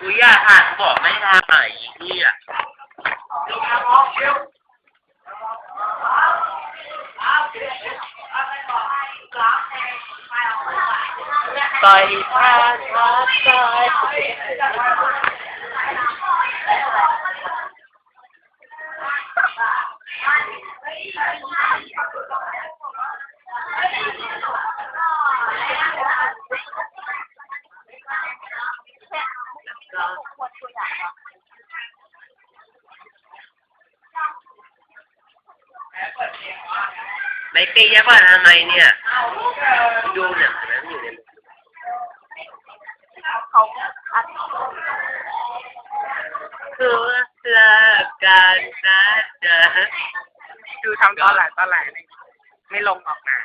กูอยากอ่านบอกไม่ทำไหนที่อ่ะไปพาทักทไม่ตียักษ์ว่าทำไมเนี่ยดูหนังนั้นอยู่ในเขาอัดคือเลิกกันนะเด้อ ดูทำตอนหลังไม่ลงออกมา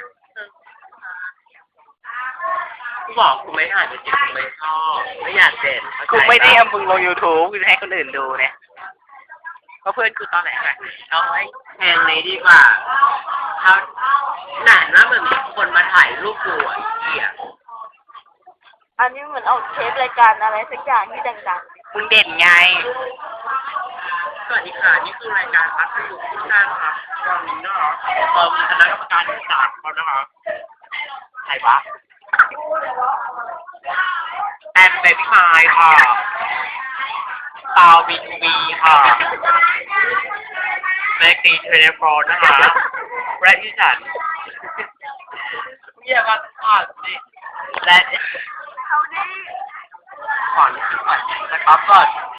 กูบอกกูไม่อ่านจริงๆกูไม่ชอบไม่อยากเด่น กูไม่ได้เอามึงลง YouTube กูจะให้คนอื่นดูเนี่ยก็เพื่อนกูตอนไหนไง เอาไว้แทนนี้ดีกว่าเขาหนาแล้วเหมือนมีคนมาถ่ายรูปกูอ่ะเหี้ย อันนี้เหมือนเอาเทปรายการอะไรสักอย่างที่ดัง มึงเด่นไง สวัสดีค่ะนี่คือรายการพัฒนุทุกท่านครับวันนี้นะครับมีคณะกรรมการ3 คนนะครับใครวะแอมเบบี้ไมล์ค่ะตาวบินวีค่ะแม็กซี่เทเลโฟนนะคะและที่ฉันเรียกว่าอ่านสิและ ๆเขานี่ ขอนิดก่อนนะครับก่อน